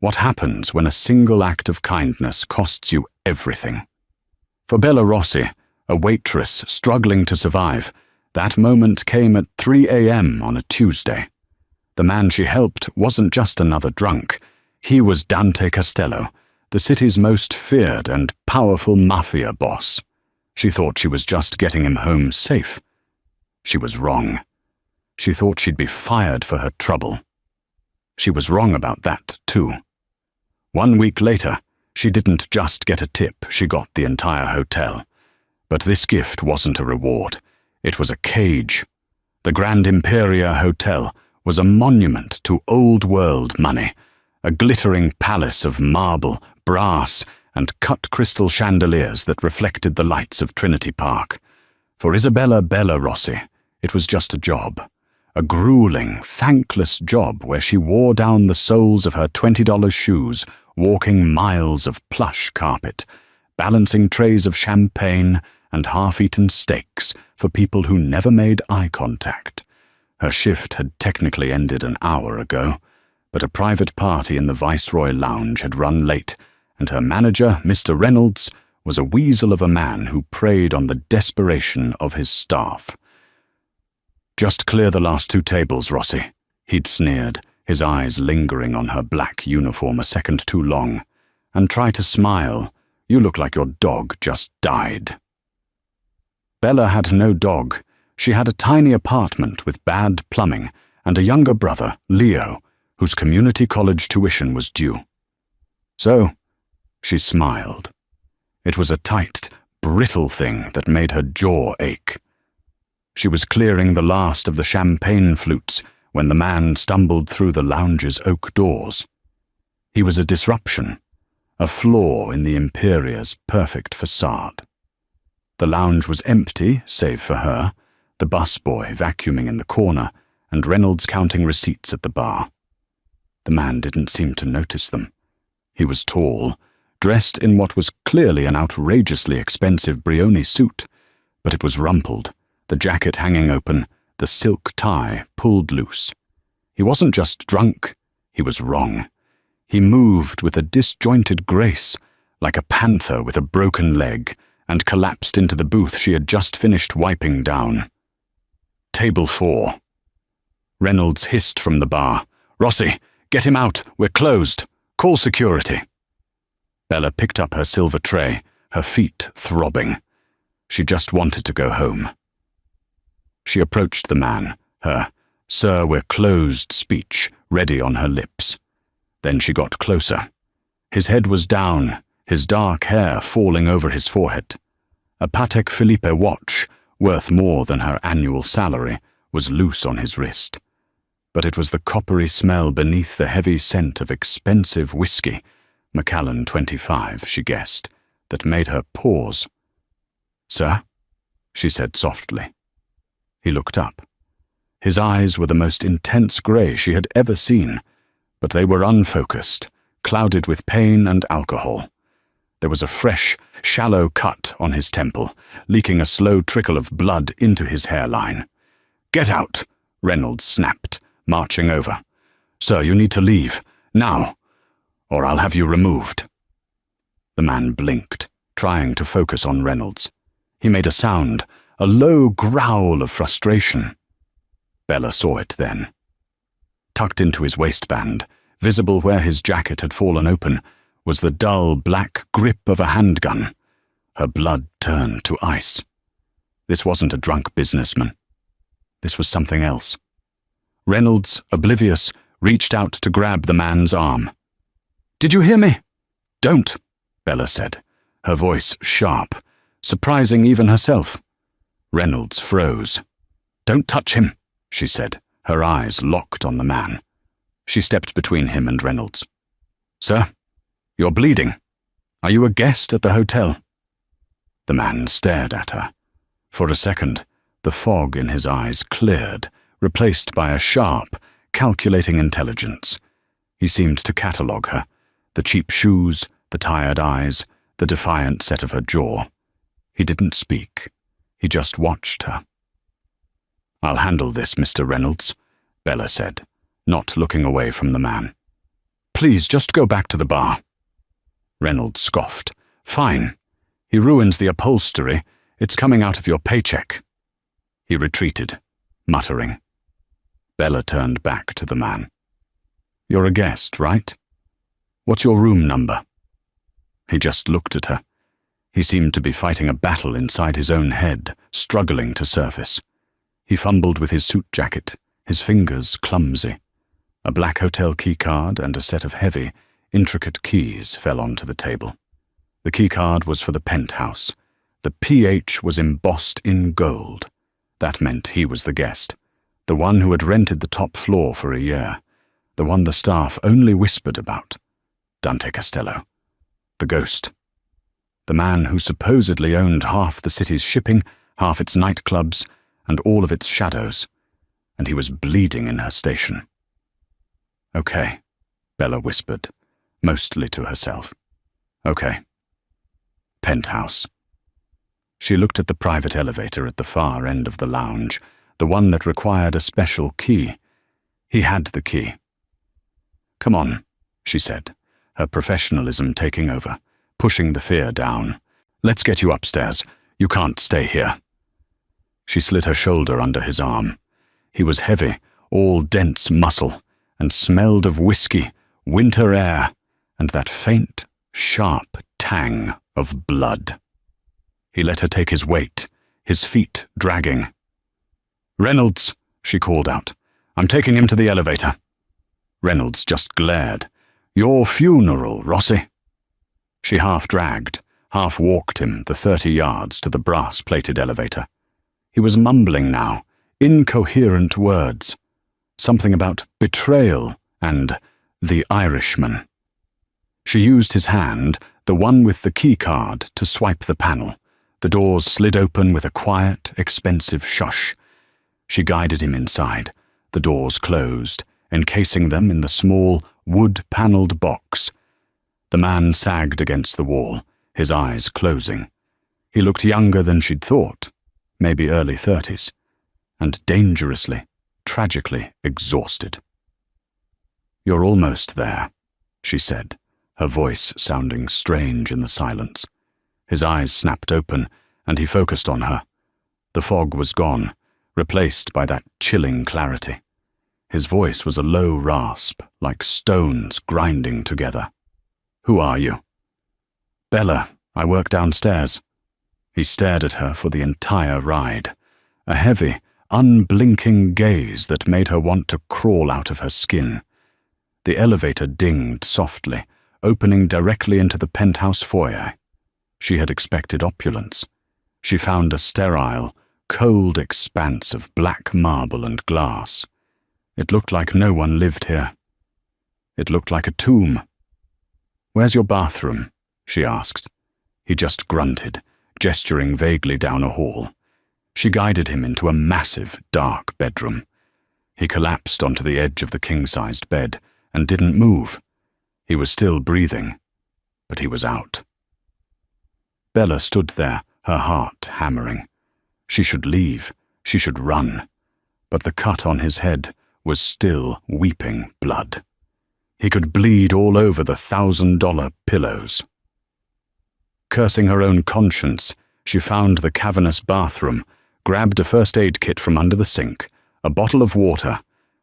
What happens when a single act of kindness costs you everything? For Bella Rossi, a waitress struggling to survive, that moment came at 3 a.m. on a Tuesday. The man she helped wasn't just another drunk. He was Dante Castello, the city's most feared and powerful mafia boss. She thought she was just getting him home safe. She was wrong. She thought she'd be fired for her trouble. She was wrong about that, too. 1 week later, she didn't just get a tip, she got the entire hotel. But this gift wasn't a reward. It was a cage. The Grand Imperia Hotel was a monument to old-world money, a glittering palace of marble, brass, and cut crystal chandeliers that reflected the lights of Trinity Park. For Isabella Bella Rossi, it was just a job. A grueling, thankless job where she wore down the soles of her $20 shoes, walking miles of plush carpet, balancing trays of champagne and half-eaten steaks for people who never made eye contact. Her shift had technically ended an hour ago, but a private party in the Viceroy Lounge had run late, and her manager, Mr. Reynolds, was a weasel of a man who preyed on the desperation of his staff. "Just clear the last 2 tables, Rossi," he'd sneered, his eyes lingering on her black uniform a second too long. "And try to smile. You look like your dog just died." Bella had no dog. She had a tiny apartment with bad plumbing and a younger brother, Leo, whose community college tuition was due. So, she smiled. It was a tight, brittle thing that made her jaw ache. She was clearing the last of the champagne flutes when the man stumbled through the lounge's oak doors. He was a disruption, a flaw in the Imperia's perfect facade. The lounge was empty, save for her, the busboy vacuuming in the corner, and Reynolds counting receipts at the bar. The man didn't seem to notice them. He was tall, dressed in what was clearly an outrageously expensive Brioni suit, but it was rumpled, the jacket hanging open, the silk tie pulled loose. He wasn't just drunk, he was wrong. He moved with a disjointed grace, like a panther with a broken leg, and collapsed into the booth she had just finished wiping down. "Table 4. Reynolds hissed from the bar. "Rossi, get him out, we're closed. Call security." Bella picked up her silver tray, her feet throbbing. She just wanted to go home. She approached the man, her "Sir, we're closed" speech ready on her lips. Then she got closer. His head was down, his dark hair falling over his forehead. A Patek Philippe watch, worth more than her annual salary, was loose on his wrist. But it was the coppery smell beneath the heavy scent of expensive whiskey, Macallan 25, she guessed, that made her pause. "Sir?" she said softly. He looked up. His eyes were the most intense grey she had ever seen, but they were unfocused, clouded with pain and alcohol. There was a fresh, shallow cut on his temple, leaking a slow trickle of blood into his hairline. "Get out!" Reynolds snapped, marching over. "Sir, you need to leave, now, or I'll have you removed." The man blinked, trying to focus on Reynolds. He made a sound, a low growl of frustration. Bella saw it then. Tucked into his waistband, visible where his jacket had fallen open, was the dull black grip of a handgun. Her blood turned to ice. This wasn't a drunk businessman. This was something else. Reynolds, oblivious, reached out to grab the man's arm. "Did you hear me?" "Don't," Bella said, her voice sharp, surprising even herself. Reynolds froze. "Don't touch him," she said, her eyes locked on the man. She stepped between him and Reynolds. "Sir, you're bleeding. Are you a guest at the hotel?" The man stared at her. For a second, the fog in his eyes cleared, replaced by a sharp, calculating intelligence. He seemed to catalogue her, the cheap shoes, the tired eyes, the defiant set of her jaw. He didn't speak. He just watched her. "I'll handle this, Mr. Reynolds," Bella said, not looking away from the man. Please, just go back to the bar." Reynolds scoffed. "Fine. He ruins the upholstery. It's coming out of your paycheck." He retreated, muttering. Bella turned back to the man. "You're a guest, right? What's your room number?" He just looked at her. He seemed to be fighting a battle inside his own head, struggling to surface. He fumbled with his suit jacket, his fingers clumsy. A black hotel keycard and a set of heavy, intricate keys fell onto the table. The keycard was for the penthouse. The PH was embossed in gold. That meant he was the guest, the one who had rented the top floor for a year, the one the staff only whispered about. Dante Costello. The ghost. The man who supposedly owned half the city's shipping, half its nightclubs, and all of its shadows, and he was bleeding in her station. "Okay," Bella whispered, mostly to herself. "Okay." Penthouse. She looked at the private elevator at the far end of the lounge, the one that required a special key. He had the key. "Come on," she said, her professionalism taking over, pushing the fear down. "Let's get you upstairs. You can't stay here." She slid her shoulder under his arm. He was heavy, all dense muscle, and smelled of whiskey, winter air, and that faint, sharp tang of blood. He let her take his weight, his feet dragging. "Reynolds," she called out. "I'm taking him to the elevator." Reynolds just glared. "Your funeral, Rossi." She half dragged, half walked him the 30 yards to the brass-plated elevator. He was mumbling now, incoherent words. Something about betrayal and the Irishman. She used his hand, the one with the key card, to swipe the panel. The doors slid open with a quiet, expensive shush. She guided him inside. The doors closed, encasing them in the small, wood-paneled box. The man sagged against the wall, his eyes closing. He looked younger than she'd thought, maybe early 30s, and dangerously, tragically exhausted. "You're almost there," she said, her voice sounding strange in the silence. His eyes snapped open, and he focused on her. The fog was gone, replaced by that chilling clarity. His voice was a low rasp, like stones grinding together. "Who are you?" "Bella, I work downstairs." He stared at her for the entire ride, a heavy, unblinking gaze that made her want to crawl out of her skin. The elevator dinged softly, opening directly into the penthouse foyer. She had expected opulence. She found a sterile, cold expanse of black marble and glass. It looked like no one lived here. It looked like a tomb. "Where's your bathroom?" she asked. He just grunted, gesturing vaguely down a hall. She guided him into a massive, dark bedroom. He collapsed onto the edge of the king-sized bed and didn't move. He was still breathing, but he was out. Bella stood there, her heart hammering. She should leave, she should run, but the cut on his head was still weeping blood. He could bleed all over the $1,000 pillows. Cursing her own conscience, she found the cavernous bathroom, grabbed a first aid kit from under the sink, a bottle of water,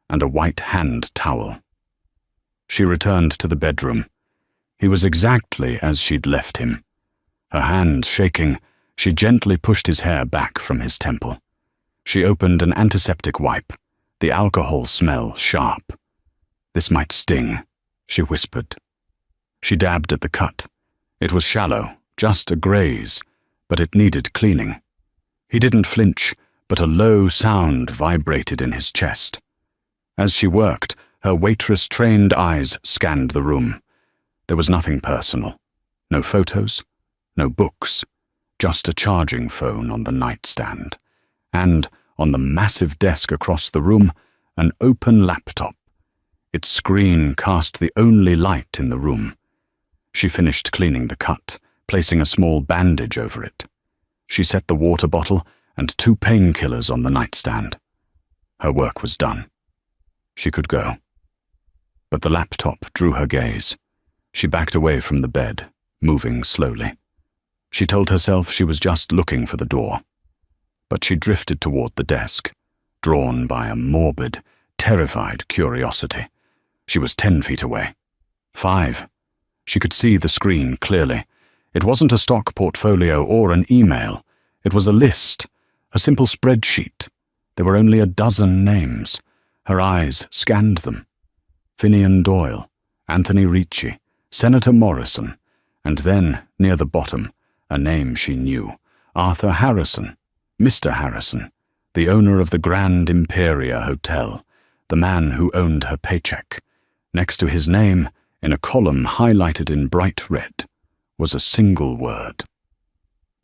and a white hand towel. She returned to the bedroom. He was exactly as she'd left him. Her hands shaking, she gently pushed his hair back from his temple. She opened an antiseptic wipe, the alcohol smell sharp. "This might sting," she whispered. She dabbed at the cut. It was shallow, just a graze, but it needed cleaning. He didn't flinch, but a low sound vibrated in his chest. As she worked, her waitress-trained eyes scanned the room. There was nothing personal. No photos, no books, just a charging phone on the nightstand. And, on the massive desk across the room, an open laptop. Its screen cast the only light in the room. She finished cleaning the cut, placing a small bandage over it. She set the water bottle and 2 painkillers on the nightstand. Her work was done. She could go. But the laptop drew her gaze. She backed away from the bed, moving slowly. She told herself she was just looking for the door. But she drifted toward the desk, drawn by a morbid, terrified curiosity. She was 10 feet away. 5. She could see the screen clearly. It wasn't a stock portfolio or an email. It was a list, a simple spreadsheet. There were only a dozen names. Her eyes scanned them. Finian Doyle, Anthony Ricci, Senator Morrison, and then, near the bottom, a name she knew, Arthur Harrison, Mr. Harrison, the owner of the Grand Imperia Hotel, the man who owned her paycheck. Next to his name, in a column highlighted in bright red, was a single word.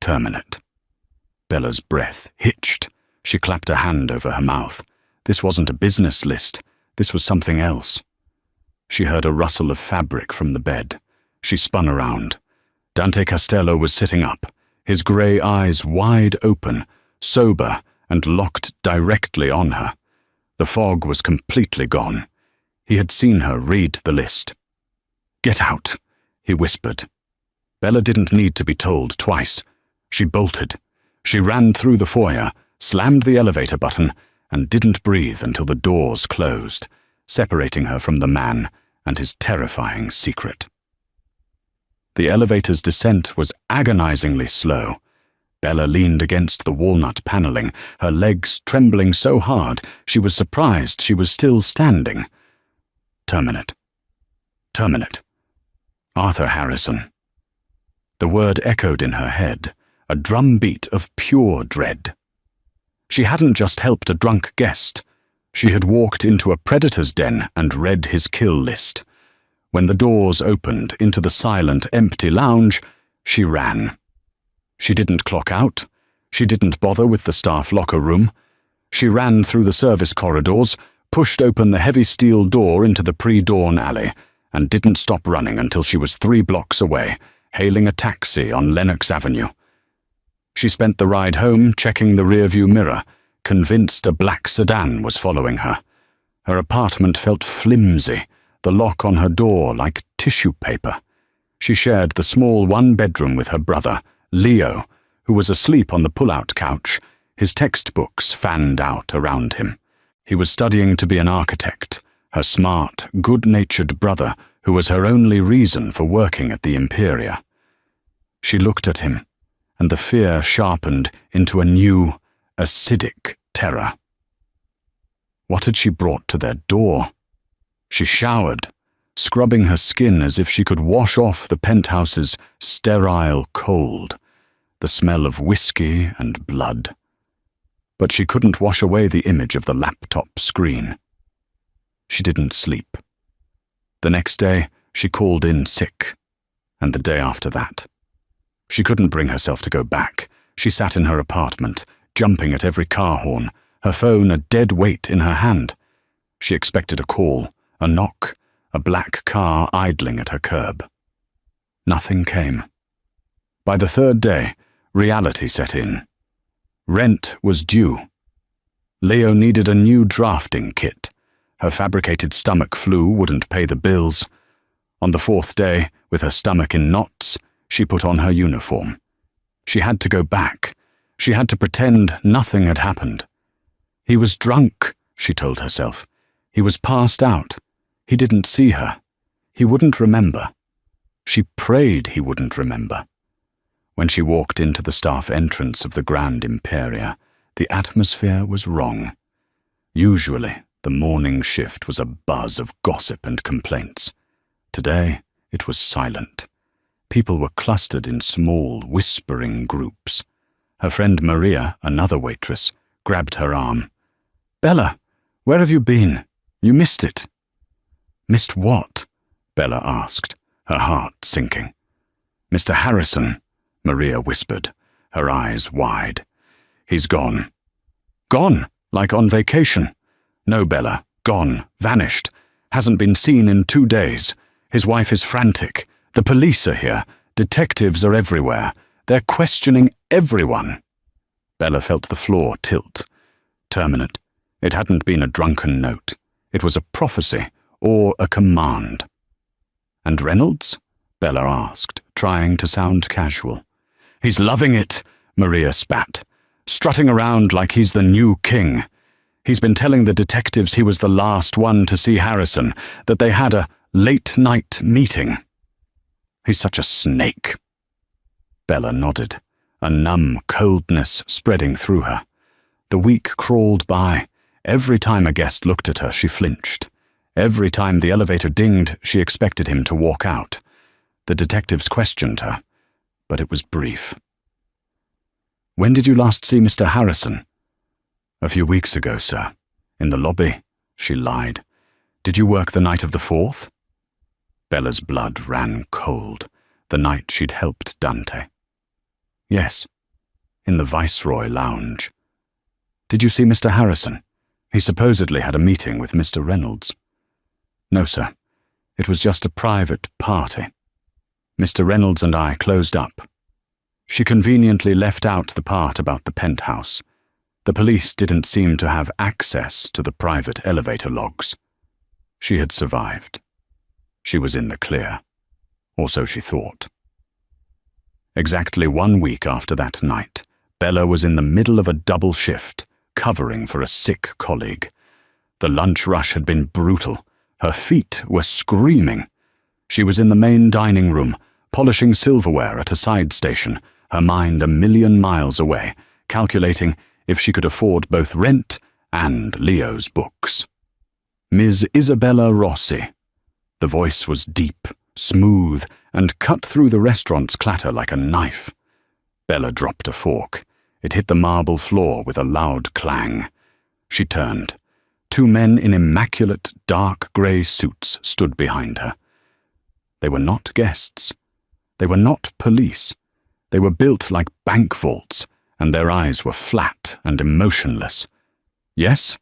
Terminate. Bella's breath hitched. She clapped a hand over her mouth. This wasn't a business list. This was something else. She heard a rustle of fabric from the bed. She spun around. Dante Castello was sitting up, his grey eyes wide open, sober and locked directly on her. The fog was completely gone. He had seen her read the list. "Get out," he whispered. Bella didn't need to be told twice. She bolted. She ran through the foyer, slammed the elevator button, and didn't breathe until the doors closed, separating her from the man and his terrifying secret. The elevator's descent was agonizingly slow. Bella leaned against the walnut paneling, her legs trembling so hard she was surprised she was still standing. Terminate. Terminate. Arthur Harrison. The word echoed in her head, a drumbeat of pure dread. She hadn't just helped a drunk guest. She had walked into a predator's den and read his kill list. When the doors opened into the silent, empty lounge, she ran. She didn't clock out. She didn't bother with the staff locker room. She ran through the service corridors, pushed open the heavy steel door into the pre-dawn alley, and didn't stop running until she was 3 blocks away, hailing a taxi on Lenox Avenue. She spent the ride home checking the rearview mirror, convinced a black sedan was following her. Her apartment felt flimsy, the lock on her door like tissue paper. She shared the small one-bedroom with her brother, Leo, who was asleep on the pull-out couch, his textbooks fanned out around him. He was studying to be an architect, her smart, good-natured brother who was her only reason for working at the Imperia. She looked at him, and the fear sharpened into a new, acidic terror. What had she brought to their door? She showered, scrubbing her skin as if she could wash off the penthouse's sterile cold, the smell of whiskey and blood. But she couldn't wash away the image of the laptop screen. She didn't sleep. The next day, she called in sick, and the day after that. She couldn't bring herself to go back. She sat in her apartment, jumping at every car horn, her phone a dead weight in her hand. She expected a call, a knock, a black car idling at her curb. Nothing came. By the 3rd day, reality set in. Rent was due. Leo needed a new drafting kit. Her fabricated stomach flu wouldn't pay the bills. On the 4th day, with her stomach in knots, she put on her uniform. She had to go back. She had to pretend nothing had happened. He was drunk, she told herself. He was passed out. He didn't see her. He wouldn't remember. She prayed he wouldn't remember. When she walked into the staff entrance of the Grand Imperia, the atmosphere was wrong. Usually, the morning shift was a buzz of gossip and complaints. Today, it was silent. People were clustered in small, whispering groups. Her friend Maria, another waitress, grabbed her arm. "Bella, where have you been? You missed it." "Missed what?" Bella asked, her heart sinking. "Mr. Harrison," Maria whispered, her eyes wide. "He's gone." "Gone? Like on vacation?" "No, Bella. Gone. Vanished. Hasn't been seen in 2 days. His wife is frantic. The police are here. Detectives are everywhere. They're questioning everyone." Bella felt the floor tilt. Terminate. It hadn't been a drunken note. It was a prophecy, or a command. "And Reynolds?" Bella asked, trying to sound casual. "He's loving it," Maria spat, "strutting around like he's the new king. He's been telling the detectives he was the last one to see Harrison, that they had a late-night meeting. He's such a snake." Bella nodded, a numb coldness spreading through her. The week crawled by. Every time a guest looked at her, she flinched. Every time the elevator dinged, she expected him to walk out. The detectives questioned her, but it was brief. "When did you last see Mr. Harrison?" "A few weeks ago, sir. In the lobby," she lied. "Did you work the night of the 4th? Bella's blood ran cold, the night she'd helped Dante. "Yes, in the Viceroy Lounge." "Did you see Mr. Harrison? He supposedly had a meeting with Mr. Reynolds." "No, sir. It was just a private party. Mr. Reynolds and I closed up." She conveniently left out the part about the penthouse. The police didn't seem to have access to the private elevator logs. She had survived. She was in the clear, or so she thought. Exactly 1 week after that night, Bella was in the middle of a double shift, covering for a sick colleague. The lunch rush had been brutal. Her feet were screaming. She was in the main dining room, polishing silverware at a side station, her mind 1,000,000 miles away, calculating if she could afford both rent and Leo's books. "Ms. Isabella Rossi." The voice was deep, smooth, and cut through the restaurant's clatter like a knife. Bella dropped a fork. It hit the marble floor with a loud clang. She turned. 2 men in immaculate, dark grey suits stood behind her. They were not guests. They were not police. They were built like bank vaults, and their eyes were flat and emotionless. "Yes?"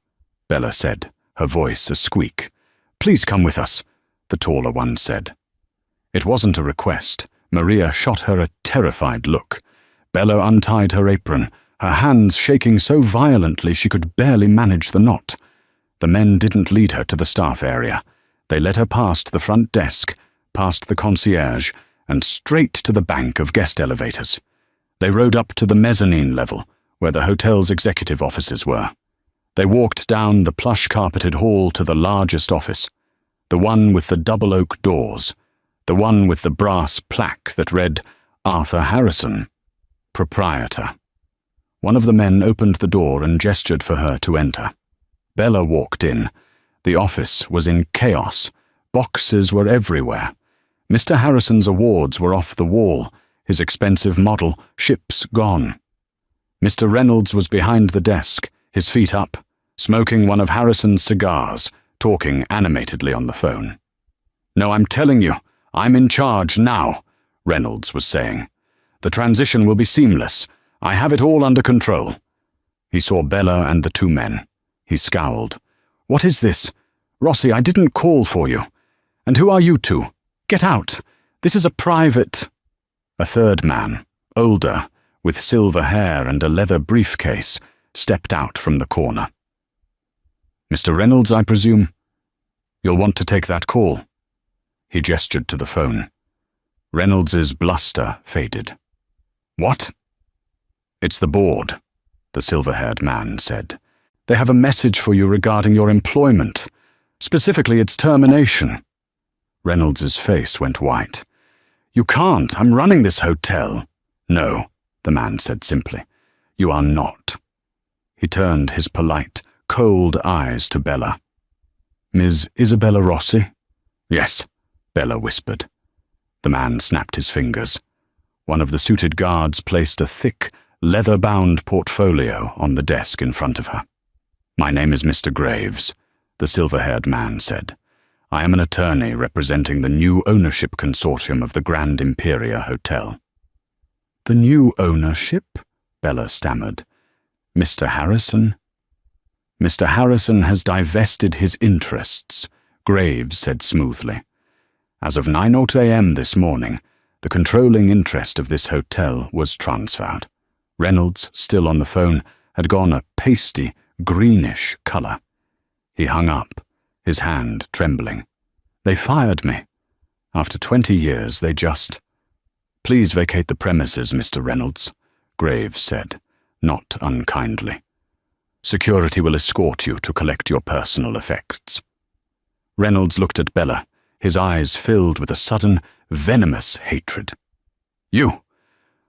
Bella said, her voice a squeak. "Please come with us," the taller one said. It wasn't a request. Maria shot her a terrified look. Bella untied her apron, her hands shaking so violently she could barely manage the knot. The men didn't lead her to the staff area. They led her past the front desk, past the concierge, and straight to the bank of guest elevators. They rode up to the mezzanine level, where the hotel's executive offices were. They walked down the plush-carpeted hall to the largest office, the one with the double oak doors, the one with the brass plaque that read, "Arthur Harrison, Proprietor." One of the men opened the door and gestured for her to enter. Bella walked in. The office was in chaos. Boxes were everywhere. Mr. Harrison's awards were off the wall, his expensive model, ships gone. Mr. Reynolds was behind the desk, his feet up, smoking one of Harrison's cigars, talking animatedly on the phone. "No, I'm telling you, I'm in charge now," Reynolds was saying. "The transition will be seamless. I have it all under control." He saw Bella and the 2 men. He scowled. "What is this? Rossi, I didn't call for you. And who are you 2? Get out. This is a private—" A third man, older, with silver hair and a leather briefcase, stepped out from the corner. "Mr. Reynolds, I presume? You'll want to take that call." He gestured to the phone. Reynolds's bluster faded. "What?" "It's the board," the silver-haired man said. "They have a message for you regarding your employment. Specifically, its termination." Reynolds's face went white. "You can't. I'm running this hotel." "No," the man said simply. "You are not." He turned his polite, cold eyes to Bella. "Ms. Isabella Rossi?" "Yes," Bella whispered. The man snapped his fingers. One of the suited guards placed a thick, leather-bound portfolio on the desk in front of her. "My name is Mr. Graves," the silver-haired man said. "I am an attorney representing the new ownership consortium of the Grand Imperia Hotel." "The new ownership?" Bella stammered. "Mr. Harrison?" "Mr. Harrison has divested his interests," Graves said smoothly. "As of 9:00 a.m. this morning, the controlling interest of this hotel was transferred." Reynolds, still on the phone, had gone a pasty, greenish color. He hung up, his hand trembling. "They fired me. After 20 years, they just—" "Please vacate the premises, Mr. Reynolds," Graves said, not unkindly. "Security will escort you to collect your personal effects." Reynolds looked at Bella, his eyes filled with a sudden, venomous hatred. "You!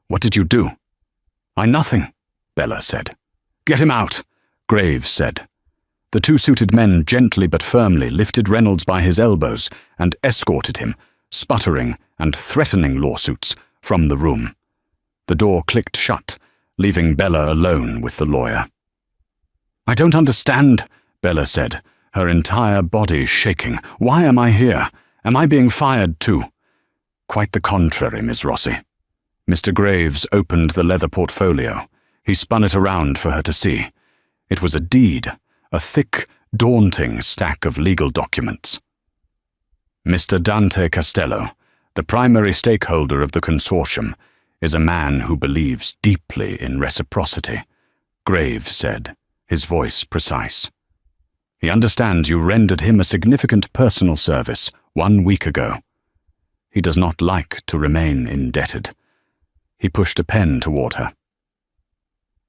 What did you do?" Nothing," Bella said. "Get him out," Graves said. The two suited men gently but firmly lifted Reynolds by his elbows and escorted him, sputtering and threatening lawsuits, from the room. The door clicked shut, leaving Bella alone with the lawyer. "I don't understand," Bella said, her entire body shaking. "Why am I here? Am I being fired too?" "Quite the contrary, Miss Rossi." Mr. Graves opened the leather portfolio. He spun it around for her to see. It was a deed, a thick, daunting stack of legal documents. "Mr. Dante Castello, the primary stakeholder of the consortium, is a man who believes deeply in reciprocity," Graves said, his voice precise. "He understands you rendered him a significant personal service 1 week ago. He does not like to remain indebted." He pushed a pen toward her.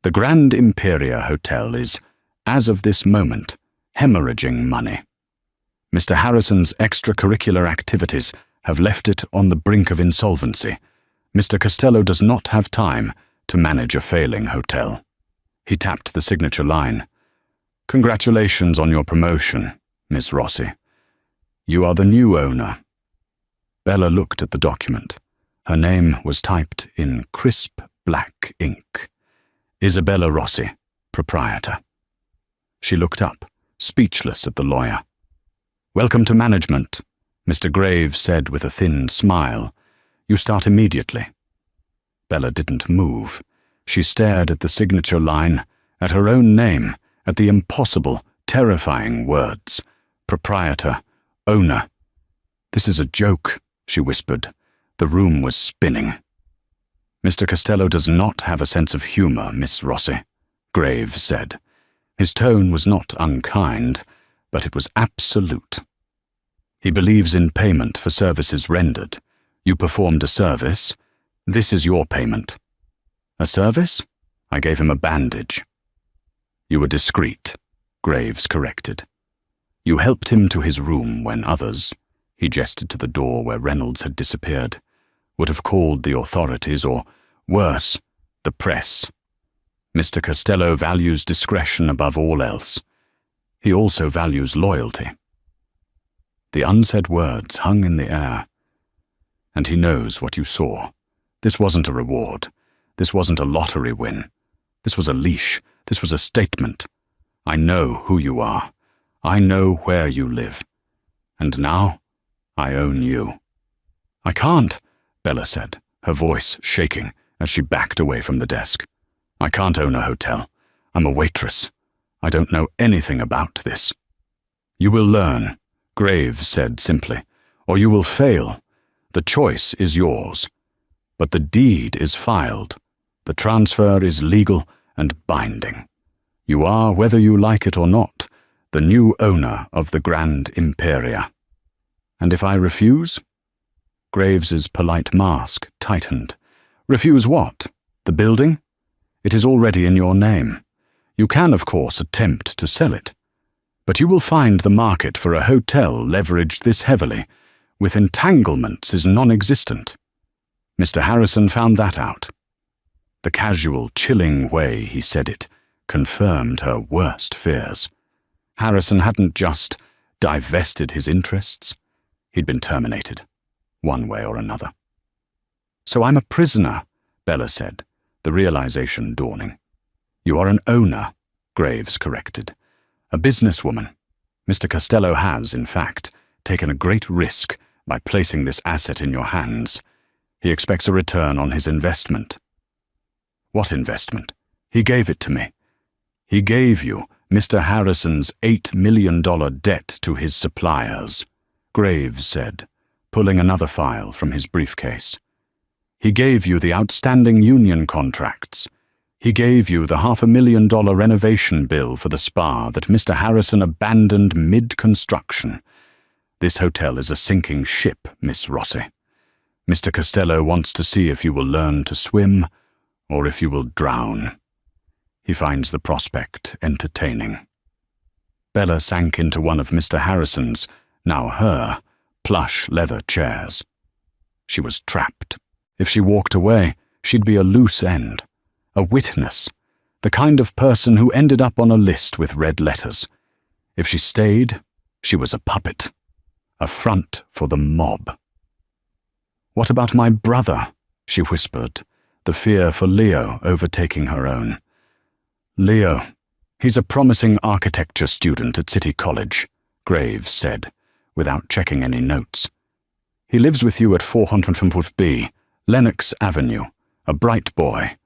"The Grand Imperia Hotel is, as of this moment, hemorrhaging money. Mr. Harrison's extracurricular activities have left it on the brink of insolvency. Mr. Costello does not have time to manage a failing hotel." He tapped the signature line. "Congratulations on your promotion, Miss Rossi. You are the new owner." Bella looked at the document. Her name was typed in crisp black ink. Isabella Rossi, proprietor. She looked up, speechless at the lawyer. "Welcome to management," Mr. Graves said with a thin smile. "You start immediately." Bella didn't move. She stared at the signature line, at her own name, at the impossible, terrifying words. Proprietor, owner. "This is a joke," she whispered. The room was spinning. "Mr. Costello does not have a sense of humor, Miss Rossi," Graves said. His tone was not unkind, but it was absolute. "He believes in payment for services rendered. You performed a service. This is your payment." "A service?" I gave him a bandage. "You were discreet," Graves corrected. "You helped him to his room when others," he gestured to the door where Reynolds had disappeared, "would have called the authorities or, worse, the press. Mr. Costello values discretion above all else. He also values loyalty." The unsaid words hung in the air. "And he knows what you saw. This wasn't a reward. This wasn't a lottery win. This was a leash. This was a statement. I know who you are. I know where you live. And now, I own you." "I can't," Bella said, her voice shaking as she backed away from the desk. "I can't own a hotel. I'm a waitress. I don't know anything about this." "You will learn," Graves said simply, "or you will fail. The choice is yours. But the deed is filed. The transfer is legal and binding. You are, whether you like it or not, the new owner of the Grand Imperia." "And if I refuse?" Graves's polite mask tightened. "Refuse what? The building? It is already in your name. You can, of course, attempt to sell it. But you will find the market for a hotel leveraged this heavily, with entanglements, is non-existent. Mr. Harrison found that out." The casual, chilling way he said it confirmed her worst fears. Harrison hadn't just divested his interests. He'd been terminated, one way or another. "So I'm a prisoner," Bella said, the realization dawning. "You are an owner," Graves corrected. "A businesswoman. Mr. Costello has, in fact, taken a great risk by placing this asset in your hands. He expects a return on his investment." "What investment?" "He gave it to me. He gave you Mr. Harrison's $8 million debt to his suppliers," Graves said, pulling another file from his briefcase. "He gave you the outstanding union contracts. He gave you the $500,000 renovation bill for the spa that Mr. Harrison abandoned mid-construction. This hotel is a sinking ship, Miss Rossi. Mr. Costello wants to see if you will learn to swim or if you will drown. He finds the prospect entertaining. Bella sank into one of Mr. Harrison's, now her, plush leather chairs. She was trapped. If she walked away, she'd be a loose end, a witness, the kind of person who ended up on a list with red letters. If she stayed, she was a puppet, a front for the mob. "What about my brother?" she whispered, the fear for Leo overtaking her own. "Leo, he's a promising architecture student at City College," Graves said, without checking any notes. "He lives with you at 400B, Lenox Avenue, a bright boy.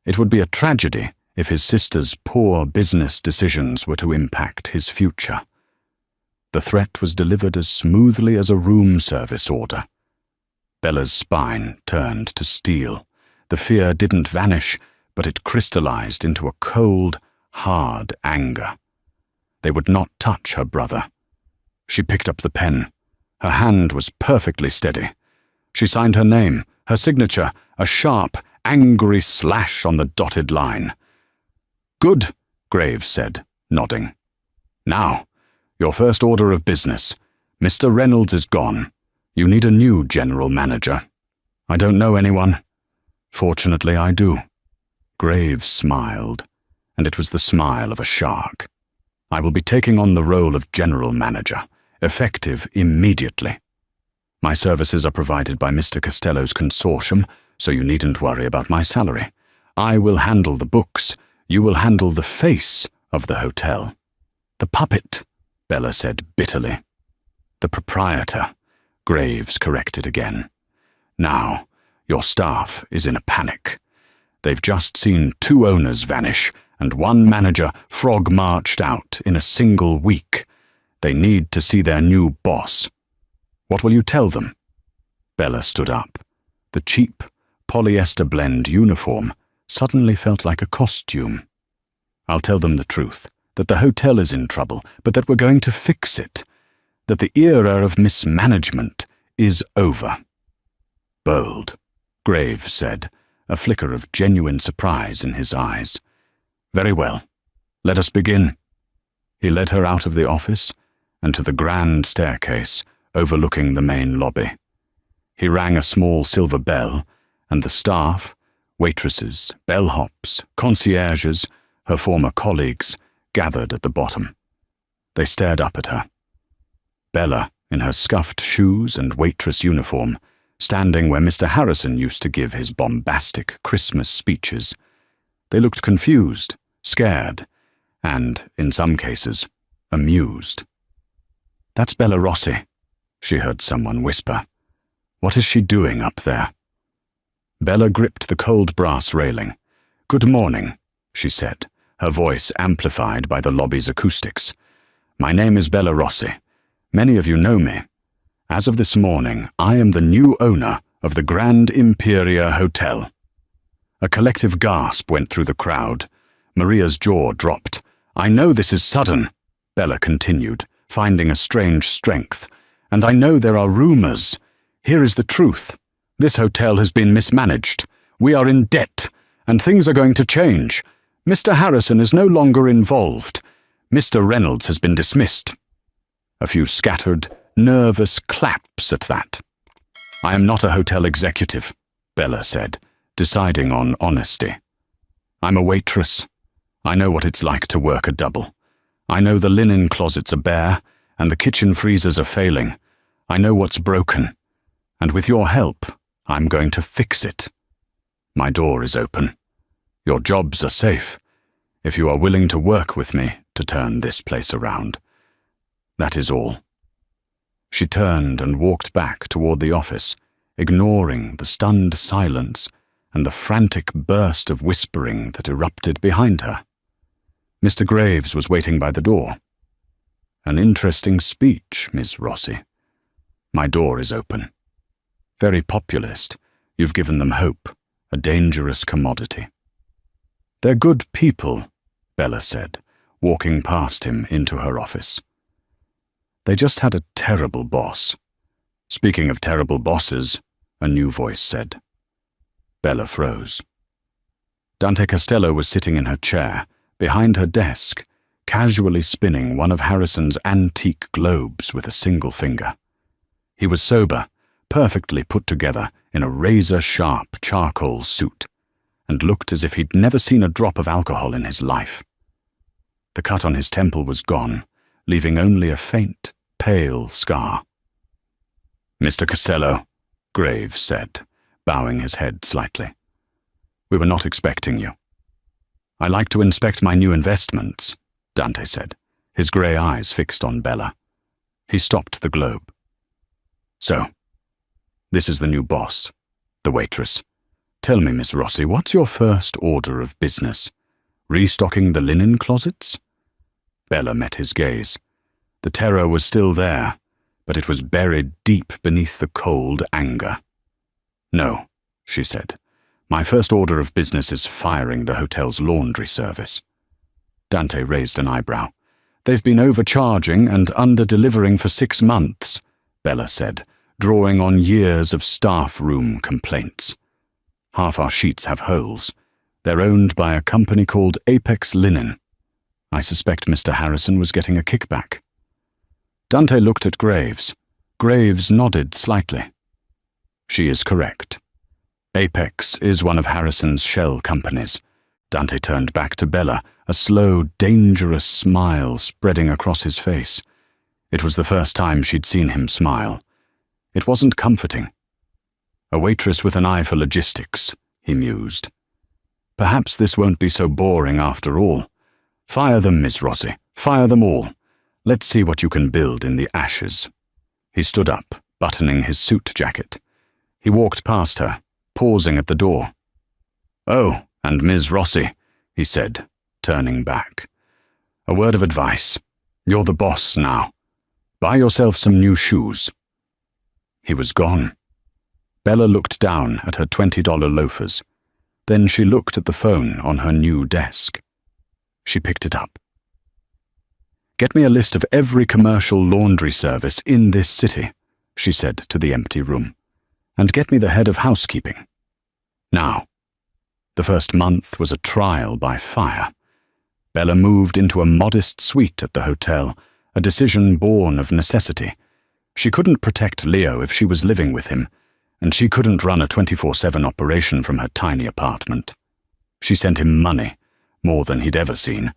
It would be a tragedy if his sister's poor business decisions were to impact his future." The threat was delivered as smoothly as a room service order. Bella's spine turned to steel. The fear didn't vanish, but it crystallized into a cold, hard anger. They would not touch her brother. She picked up the pen. Her hand was perfectly steady. She signed her name, her signature, a sharp, angry slash on the dotted line. "Good," Graves said, nodding. "Now, your first order of business. Mr. Reynolds is gone. You need a new general manager." "I don't know anyone." "Fortunately, I do." Graves smiled, and it was the smile of a shark. "I will be taking on the role of general manager, effective immediately. My services are provided by Mr. Costello's consortium, so you needn't worry about my salary. I will handle the books. You will handle the face of the hotel." "The puppet," Bella said bitterly. "The proprietor," Graves corrected again. "Now, your staff is in a panic. They've just seen 2 owners vanish and 1 manager frog-marched out in a single week. They need to see their new boss. What will you tell them?" Bella stood up. The cheap, polyester blend uniform suddenly felt like a costume. "I'll tell them the truth, that the hotel is in trouble, but that we're going to fix it, that the era of mismanagement is over." "Bold," Graves said, a flicker of genuine surprise in his eyes. "Very well. Let us begin." He led her out of the office and to the grand staircase overlooking the main lobby. He rang a small silver bell, and the staff, waitresses, bellhops, concierges, her former colleagues, gathered at the bottom. They stared up at her. Bella, in her scuffed shoes and waitress uniform, standing where Mr. Harrison used to give his bombastic Christmas speeches. They looked confused, scared, and, in some cases, amused. "That's Bella Rossi," she heard someone whisper. "What is she doing up there?" Bella gripped the cold brass railing. "Good morning," she said, her voice amplified by the lobby's acoustics. "My name is Bella Rossi. Many of you know me. As of this morning, I am the new owner of the Grand Imperia Hotel." A collective gasp went through the crowd. Maria's jaw dropped. "I know this is sudden," Bella continued, finding a strange strength. "And I know there are rumors. Here is the truth. This hotel has been mismanaged. We are in debt, and things are going to change. Mr. Harrison is no longer involved. Mr. Reynolds has been dismissed." A few scattered, nervous claps at that. "I am not a hotel executive," Bella said, deciding on honesty. "I'm a waitress. I know what it's like to work a double. I know the linen closets are bare, and the kitchen freezers are failing. I know what's broken. And with your help, I'm going to fix it. My door is open. Your jobs are safe, if you are willing to work with me to turn this place around. That is all." She turned and walked back toward the office, ignoring the stunned silence and the frantic burst of whispering that erupted behind her. Mr. Graves was waiting by the door. "An interesting speech, Miss Rossi. My door is open. Very populist. You've given them hope, a dangerous commodity." "They're good people," Bella said, walking past him into her office. "They just had a terrible boss." "Speaking of terrible bosses," a new voice said. Bella froze. Dante Costello was sitting in her chair, behind her desk, casually spinning one of Harrison's antique globes with a single finger. He was sober, perfectly put together in a razor-sharp charcoal suit, and looked as if he'd never seen a drop of alcohol in his life. The cut on his temple was gone, leaving only a faint, pale scar. "Mr. Costello," Graves said, bowing his head slightly. "We were not expecting you." "I like to inspect my new investments," Dante said, his grey eyes fixed on Bella. He stopped the globe. "So, this is the new boss, the waitress. Tell me, Miss Rossi, what's your first order of business? Restocking the linen closets?" Bella met his gaze. The terror was still there, but it was buried deep beneath the cold anger. "No," she said. "My first order of business is firing the hotel's laundry service." Dante raised an eyebrow. "They've been overcharging and under-delivering for 6 months," Bella said, drawing on years of staff room complaints. "Half our sheets have holes. They're owned by a company called Apex Linen. I suspect Mr. Harrison was getting a kickback." Dante looked at Graves. Graves nodded slightly. "She is correct. Apex is one of Harrison's shell companies." Dante turned back to Bella, a slow, dangerous smile spreading across his face. It was the first time she'd seen him smile. It wasn't comforting. "A waitress with an eye for logistics," he mused. "Perhaps this won't be so boring after all. Fire them, Miss Rossi. Fire them all. Let's see what you can build in the ashes." He stood up, buttoning his suit jacket. He walked past her, pausing at the door. "Oh, and Ms. Rossi," he said, turning back. "A word of advice. You're the boss now. Buy yourself some new shoes." He was gone. Bella looked down at her $20 loafers. Then she looked at the phone on her new desk. She picked it up. "Get me a list of every commercial laundry service in this city," she said to the empty room. "And get me the head of housekeeping. Now." The first month was a trial by fire. Bella moved into a modest suite at the hotel, a decision born of necessity. She couldn't protect Leo if she was living with him, and she couldn't run a 24/7 operation from her tiny apartment. She sent him money, more than he'd ever seen,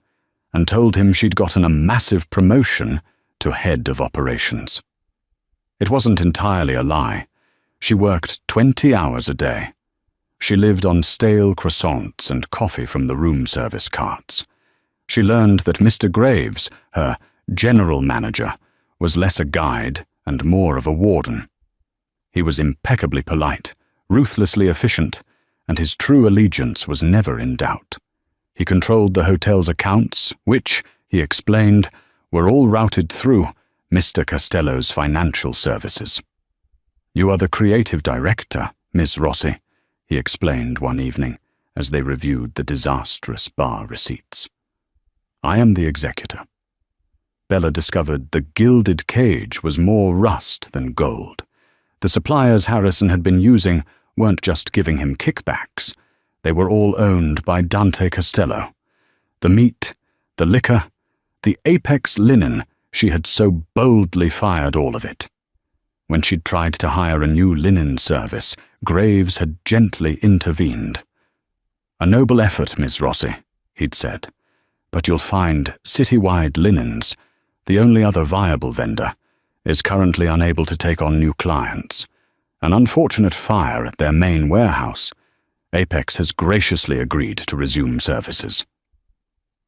and told him she'd gotten a massive promotion to head of operations. It wasn't entirely a lie. She worked 20 hours a day. She lived on stale croissants and coffee from the room service carts. She learned that Mr. Graves, her general manager, was less a guide and more of a warden. He was impeccably polite, ruthlessly efficient, and his true allegiance was never in doubt. He controlled the hotel's accounts, which, he explained, were all routed through Mr. Costello's financial services. "You are the creative director, Miss Rossi," he explained one evening as they reviewed the disastrous bar receipts. "I am the executor." Bella discovered the gilded cage was more rust than gold. The suppliers Harrison had been using weren't just giving him kickbacks. They were all owned by Dante Costello. The meat, the liquor, the Apex Linen, she had so boldly fired all of it. When she'd tried to hire a new linen service, Graves had gently intervened. "A noble effort, Miss Rossi," he'd said, "but you'll find Citywide Linens, the only other viable vendor, is currently unable to take on new clients. An unfortunate fire at their main warehouse. Apex has graciously agreed to resume services."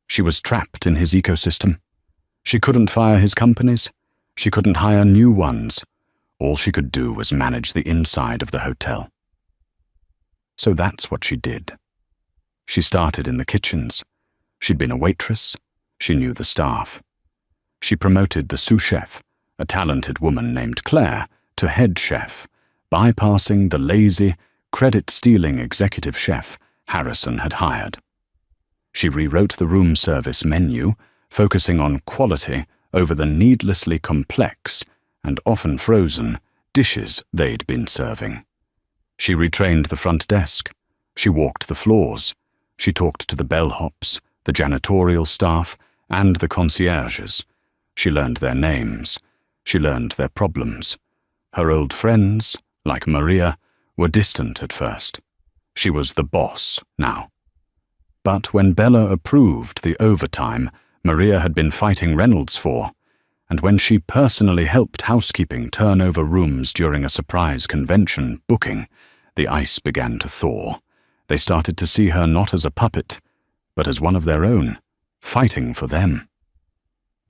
She was trapped in his ecosystem. She couldn't fire his companies. She couldn't hire new ones. All she could do was manage the inside of the hotel. So that's what she did. She started in the kitchens. She'd been a waitress. She knew the staff. She promoted the sous chef, a talented woman named Claire, to head chef, bypassing the lazy, credit-stealing executive chef Harrison had hired. She rewrote the room service menu, focusing on quality over the needlessly complex, and often frozen, dishes they'd been serving. She retrained the front desk. She walked the floors. She talked to the bellhops, the janitorial staff, and the concierges. She learned their names. She learned their problems. Her old friends, like Maria, were distant at first. She was the boss now. But when Bella approved the overtime Maria had been fighting Reynolds for, and when she personally helped housekeeping turn over rooms during a surprise convention booking, the ice began to thaw. They started to see her not as a puppet, but as one of their own, fighting for them.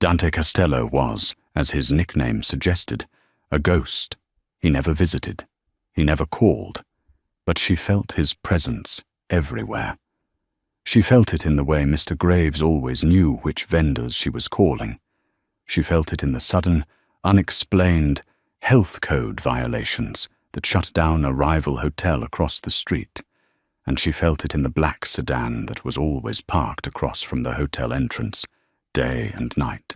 Dante Costello was, as his nickname suggested, a ghost. He never visited. He never called. But she felt his presence everywhere. She felt it in the way Mr. Graves always knew which vendors she was calling. She felt it in the sudden, unexplained health code violations that shut down a rival hotel across the street, and she felt it in the black sedan that was always parked across from the hotel entrance, day and night.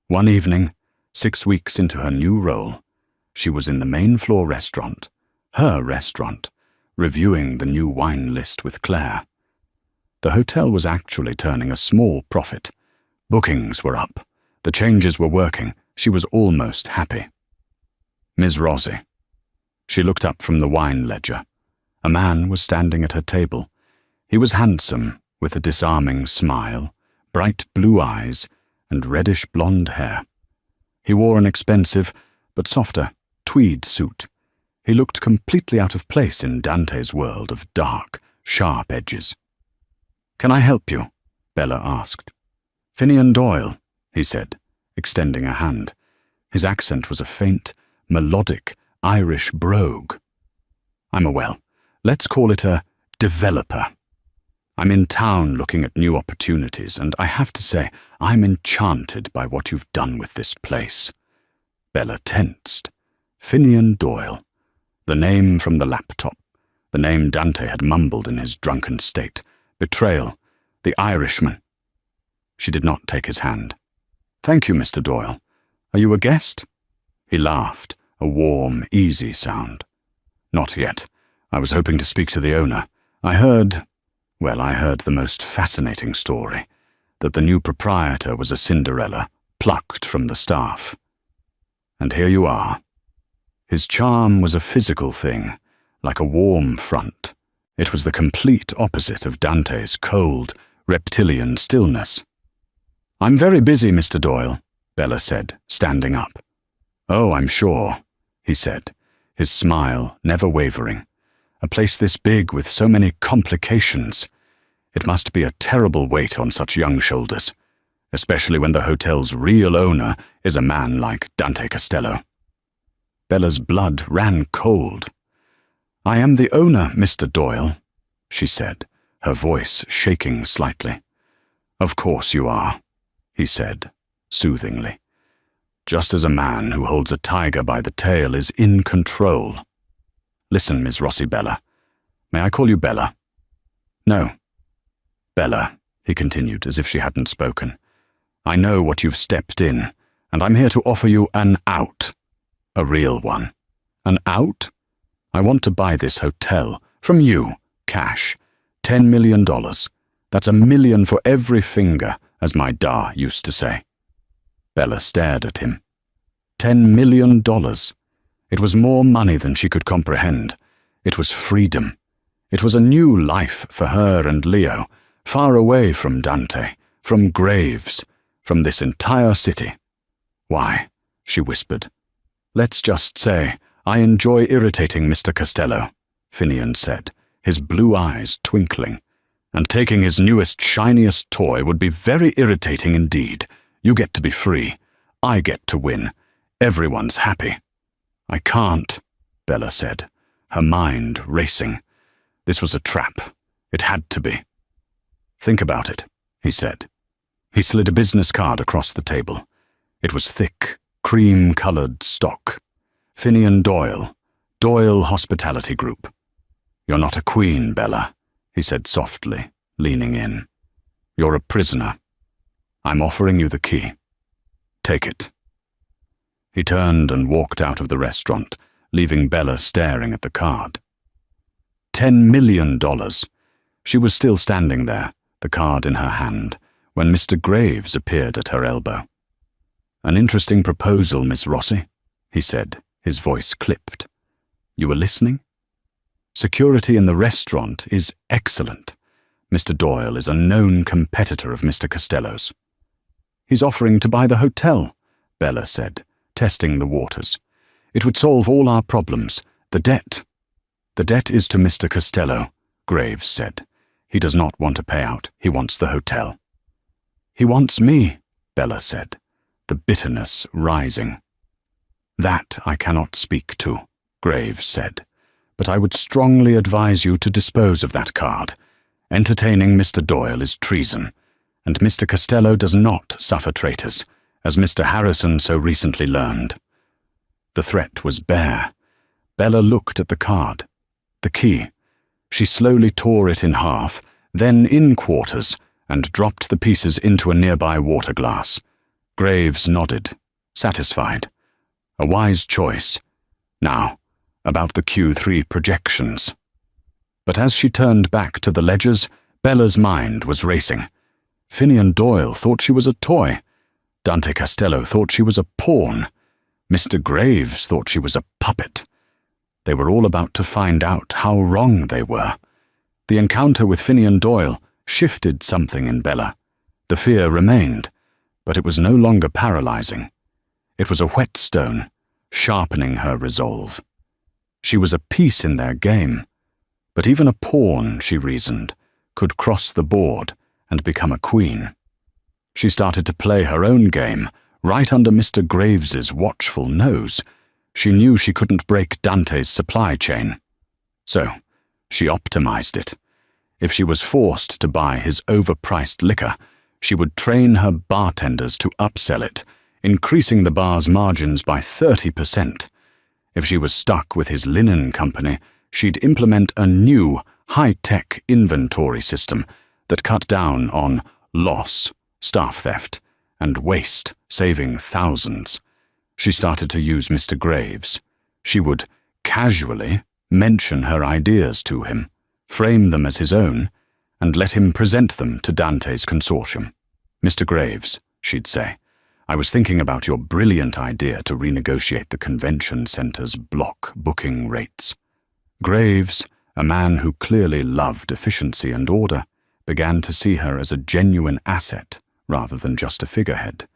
One evening, 6 weeks into her new role, she was in the main floor restaurant, her restaurant, reviewing the new wine list with Claire. The hotel was actually turning a small profit. Bookings were up. The changes were working. She was almost happy. Ms. Rossi. She looked up from the wine ledger. A man was standing at her table. He was handsome, with a disarming smile, bright blue eyes, and reddish blonde hair. He wore an expensive, but softer, tweed suit. He looked completely out of place in Dante's world of dark, sharp edges. "Can I help you?" Bella asked. "Finian Doyle," he said, extending a hand. His accent was a faint, melodic Irish brogue. Let's call it a developer. I'm in town looking at new opportunities, and I have to say, I'm enchanted by what you've done with this place." Bella tensed. Finian Doyle. The name from the laptop. The name Dante had mumbled in his drunken state. Betrayal. The Irishman. She did not take his hand. "Thank you, Mr. Doyle. Are you a guest?" He laughed, a warm, easy sound. "Not yet. I was hoping to speak to the owner. I heard the most fascinating story, that the new proprietor was a Cinderella, plucked from the staff. And here you are." His charm was a physical thing, like a warm front. It was the complete opposite of Dante's cold, reptilian stillness. "I'm very busy, Mr. Doyle," Bella said, standing up. "Oh, I'm sure," he said, his smile never wavering. "A place this big with so many complications. It must be a terrible weight on such young shoulders, especially when the hotel's real owner is a man like Dante Costello." Bella's blood ran cold. "I am the owner, Mr. Doyle," she said, her voice shaking slightly. "Of course you are," he said, soothingly. "Just as a man who holds a tiger by the tail is in control. Listen, Miss Rossi Bella. May I call you Bella?" "No." "Bella," he continued as if she hadn't spoken. "I know what you've stepped in, and I'm here to offer you an out. A real one. An out? I want to buy this hotel from you, cash. $10 million. That's $1 million for every finger, as my da used to say." Bella stared at him. $10 million. It was more money than she could comprehend. It was freedom. It was a new life for her and Leo, far away from Dante, from Graves, from this entire city. "Why," she whispered. "Let's just say I enjoy irritating Mr. Costello," Finian said, his blue eyes twinkling. "And taking his newest, shiniest toy would be very irritating indeed. You get to be free. I get to win. Everyone's happy." "I can't," Bella said, her mind racing. This was a trap. It had to be. "Think about it," he said. He slid a business card across the table. It was thick, cream-colored stock. Finian Doyle, Doyle Hospitality Group. "You're not a queen, Bella," he said softly, leaning in. You're a prisoner. I'm offering you the key. Take it." He turned and walked out of the restaurant, leaving Bella staring at the card. $10 million. She was still standing there, the card in her hand, when Mr. Graves appeared at her elbow. "An interesting proposal, Miss Rossi," he said, his voice clipped. "You were listening? Security in the restaurant is excellent. Mr. Doyle is a known competitor of Mr. Costello's." "He's offering to buy the hotel," Bella said, testing the waters. "It would solve all our problems. The debt." "The debt is to Mr. Costello," Graves said. "He does not want a payout. He wants the hotel." "He wants me," Bella said, the bitterness rising. "That I cannot speak to," Graves said, "but I would strongly advise you to dispose of that card. Entertaining Mr. Doyle is treason, and Mr. Costello does not suffer traitors, as Mr. Harrison so recently learned." The threat was bare. Bella looked at the card. The key. She slowly tore it in half, then in quarters, and dropped the pieces into a nearby water glass. Graves nodded, satisfied. A wise choice. Now, about the Q3 projections. But as she turned back to the ledgers, Bella's mind was racing. Finian Doyle thought she was a toy. Dante Costello thought she was a pawn. Mr. Graves thought she was a puppet. They were all about to find out how wrong they were. The encounter with Finian Doyle shifted something in Bella. The fear remained, but it was no longer paralyzing. It was a whetstone, sharpening her resolve. She was a piece in their game, but even a pawn, she reasoned, could cross the board and become a queen. She started to play her own game, right under Mr. Graves's watchful nose. She knew she couldn't break Dante's supply chain. So, she optimized it. If she was forced to buy his overpriced liquor, she would train her bartenders to upsell it, increasing the bar's margins by 30%. If she was stuck with his linen company, she'd implement a new, high-tech inventory system that cut down on loss, staff theft, and waste, saving thousands. She started to use Mr. Graves. She would casually mention her ideas to him, frame them as his own, and let him present them to Dante's consortium. "Mr. Graves," she'd say, "I was thinking about your brilliant idea to renegotiate the convention center's block booking rates." Graves, a man who clearly loved efficiency and order, began to see her as a genuine asset rather than just a figurehead.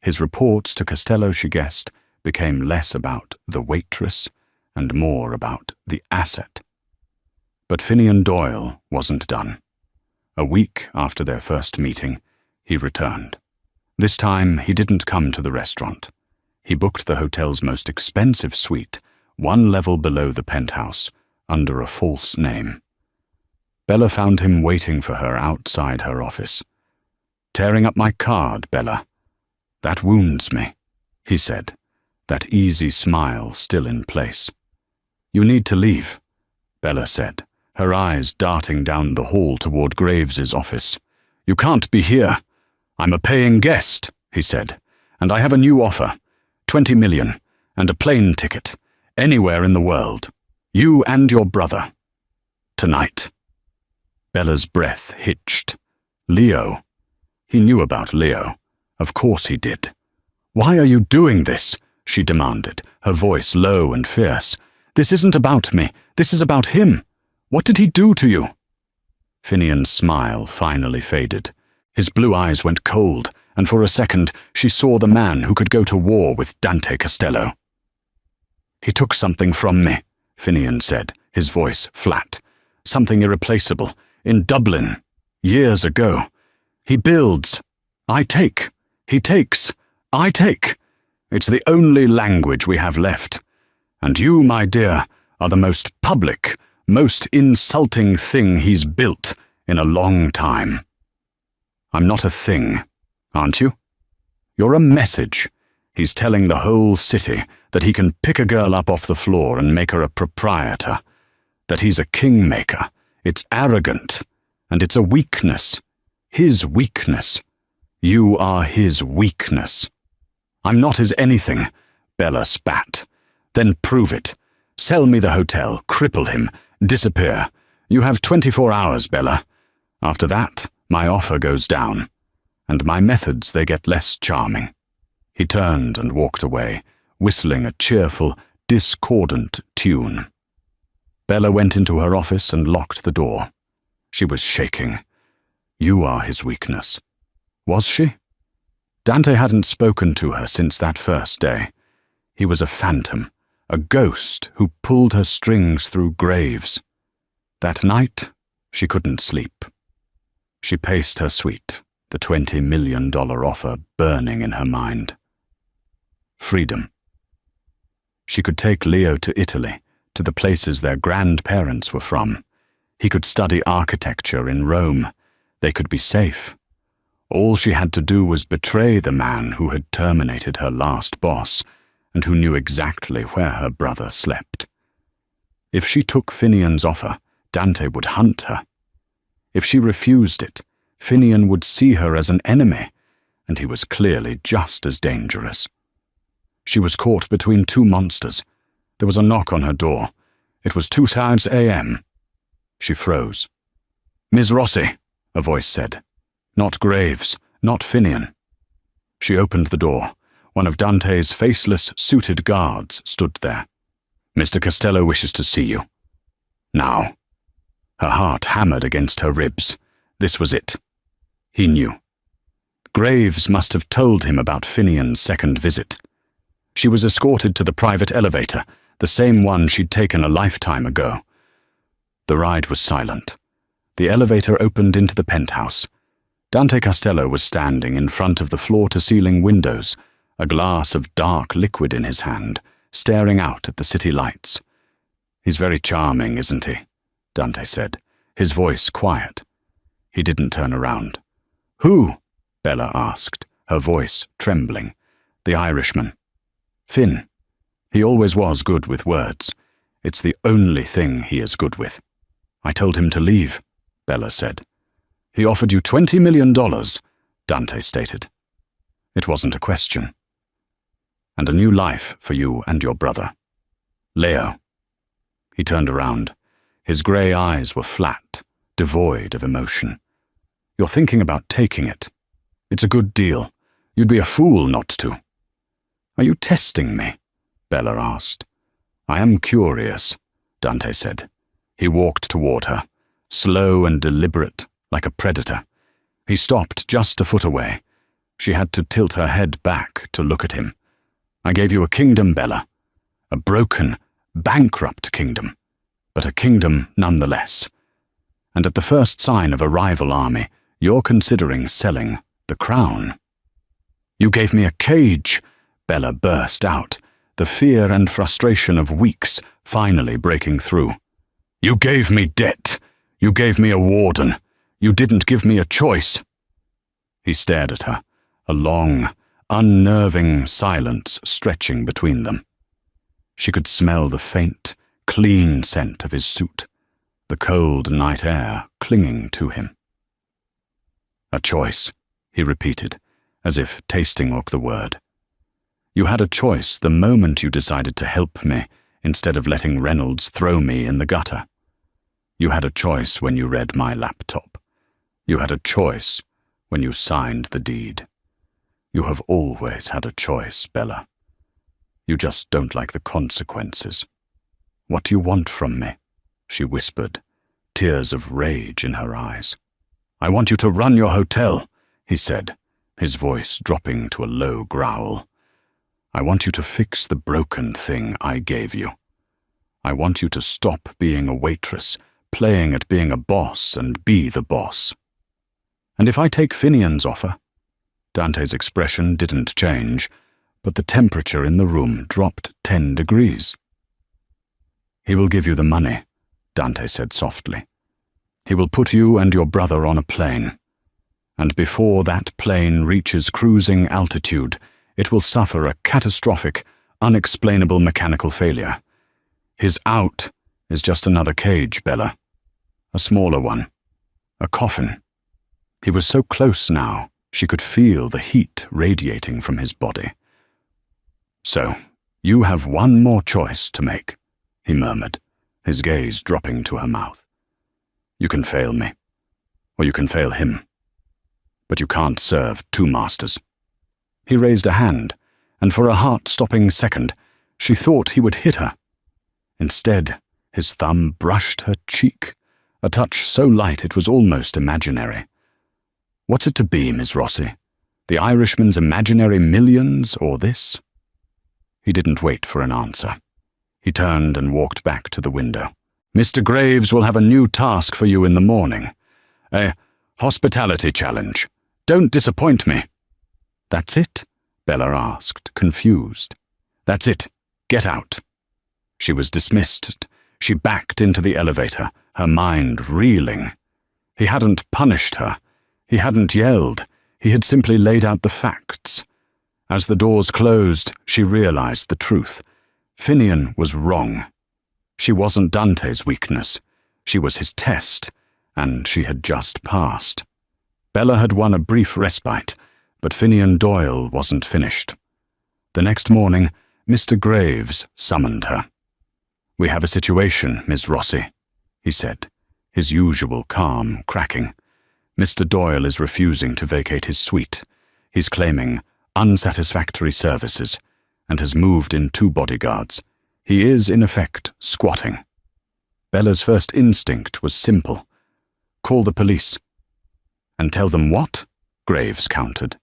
His reports to Costello, she guessed, became less about the waitress and more about the asset. But Finian Doyle wasn't done. A week after their first meeting, he returned. This time, he didn't come to the restaurant. He booked the hotel's most expensive suite, one level below the penthouse, under a false name. Bella found him waiting for her outside her office. "Tearing up my card, Bella. That wounds me," he said, that easy smile still in place. "You need to leave," Bella said, her eyes darting down the hall toward Graves's office. "You can't be here." "I'm a paying guest," he said, "and I have a new offer. 20 million, and a plane ticket, anywhere in the world. You and your brother. Tonight." Bella's breath hitched. Leo. He knew about Leo. Of course he did. "Why are you doing this?" she demanded, her voice low and fierce. "This isn't about me. This is about him. What did he do to you?" Finian's smile finally faded. His blue eyes went cold, and for a second she saw the man who could go to war with Dante Costello. "He took something from me," Finian said, his voice flat. "Something irreplaceable. In Dublin. Years ago. He builds. I take. He takes. I take. It's the only language we have left. And you, my dear, are the most public, most insulting thing he's built in a long time. I'm not a thing, aren't you? You're a message. He's telling the whole city that he can pick a girl up off the floor and make her a proprietor, that he's a kingmaker. It's arrogant, and it's a weakness. His weakness. You are his weakness. I'm not his anything, Bella spat. Then prove it. Sell me the hotel, cripple him, disappear. You have 24 hours, Bella. After that, my offer goes down, and my methods, they get less charming. He turned and walked away, whistling a cheerful, discordant tune. Bella went into her office and locked the door. She was shaking. You are his weakness. Was she? Dante hadn't spoken to her since that first day. He was a phantom, a ghost who pulled her strings through graves. That night, she couldn't sleep. She paced her suite, the $20 million offer burning in her mind. Freedom. She could take Leo to Italy, to the places their grandparents were from. He could study architecture in Rome. They could be safe. All she had to do was betray the man who had terminated her last boss and who knew exactly where her brother slept. If she took Finian's offer, Dante would hunt her. If she refused it, Finian would see her as an enemy, and he was clearly just as dangerous. She was caught between two monsters. There was a knock on her door. It was 2 a.m. She froze. "Ms. Rossi," a voice said. Not Graves, not Finian. She opened the door. One of Dante's faceless, suited guards stood there. "Mr. Costello wishes to see you." Now. Her heart hammered against her ribs. This was it. He knew. Graves must have told him about Finian's second visit. She was escorted to the private elevator, the same one she'd taken a lifetime ago. The ride was silent. The elevator opened into the penthouse. Dante Costello was standing in front of the floor-to-ceiling windows, a glass of dark liquid in his hand, staring out at the city lights. "He's very charming, isn't he?" Dante said, his voice quiet. He didn't turn around. "Who?" Bella asked, her voice trembling. "The Irishman." "Finn. He always was good with words. It's the only thing he is good with." "I told him to leave," Bella said. "He offered you $20 million, Dante stated. It wasn't a question. "And a new life for you and your brother. Leo." He turned around. His grey eyes were flat, devoid of emotion. "You're thinking about taking it. It's a good deal. You'd be a fool not to." "Are you testing me?" Bella asked. "I am curious," Dante said. He walked toward her, slow and deliberate, like a predator. He stopped just a foot away. She had to tilt her head back to look at him. "I gave you a kingdom, Bella. A broken, bankrupt kingdom, but a kingdom nonetheless. And at the first sign of a rival army, you're considering selling the crown." "You gave me a cage," Bella burst out, the fear and frustration of weeks finally breaking through. "You gave me debt. You gave me a warden. You didn't give me a choice." He stared at her, a long, unnerving silence stretching between them. She could smell the faint, clean scent of his suit, the cold night air clinging to him. "A choice," he repeated, as if tasting the word. "You had a choice the moment you decided to help me instead of letting Reynolds throw me in the gutter. You had a choice when you read my laptop. You had a choice when you signed the deed. You have always had a choice, Bella. You just don't like the consequences. What do you want from me?" she whispered, tears of rage in her eyes. "I want you to run your hotel," he said, his voice dropping to a low growl. "I want you to fix the broken thing I gave you. I want you to stop being a waitress, playing at being a boss, and be the boss." "And if I take Finian's offer?" Dante's expression didn't change, but the temperature in the room dropped 10 degrees. "He will give you the money," Dante said softly. "He will put you and your brother on a plane. And before that plane reaches cruising altitude, it will suffer a catastrophic, unexplainable mechanical failure. His out is just another cage, Bella. A smaller one. A coffin. He was so close now, she could feel the heat radiating from his body. "So, you have one more choice to make," he murmured, his gaze dropping to her mouth. "You can fail me, or you can fail him. But you can't serve two masters." He raised a hand, and for a heart-stopping second, she thought he would hit her. Instead, his thumb brushed her cheek, a touch so light it was almost imaginary. "What's it to be, Miss Rossi? The Irishman's imaginary millions, or this?" He didn't wait for an answer. He turned and walked back to the window. "Mr. Graves will have a new task for you in the morning. A hospitality challenge. Don't disappoint me." "That's it?" Bella asked, confused. "That's it. Get out." She was dismissed. She backed into the elevator, her mind reeling. He hadn't punished her. He hadn't yelled. He had simply laid out the facts. As the doors closed, she realized the truth. Finian was wrong. She wasn't Dante's weakness. She was his test, and she had just passed. Bella had won a brief respite, but Finian Doyle wasn't finished. The next morning, Mr. Graves summoned her. "We have a situation, Miss Rossi," he said, his usual calm cracking. "Mr. Doyle is refusing to vacate his suite. He's claiming unsatisfactory services and has moved in 2 bodyguards. He is, in effect, squatting." Bella's first instinct was simple. "Call the police." "And tell them what?" Graves countered.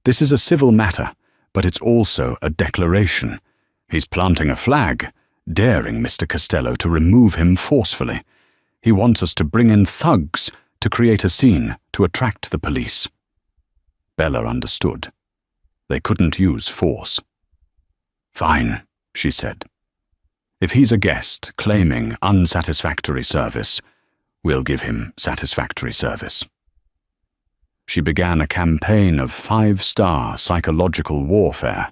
"This is a civil matter, but it's also a declaration. He's planting a flag, daring Mr. Costello to remove him forcefully. He wants us to bring in thugs to create a scene to attract the police." Bella understood. They couldn't use force. "Fine," she said. "If he's a guest claiming unsatisfactory service, we'll give him satisfactory service." She began a campaign of 5-star psychological warfare.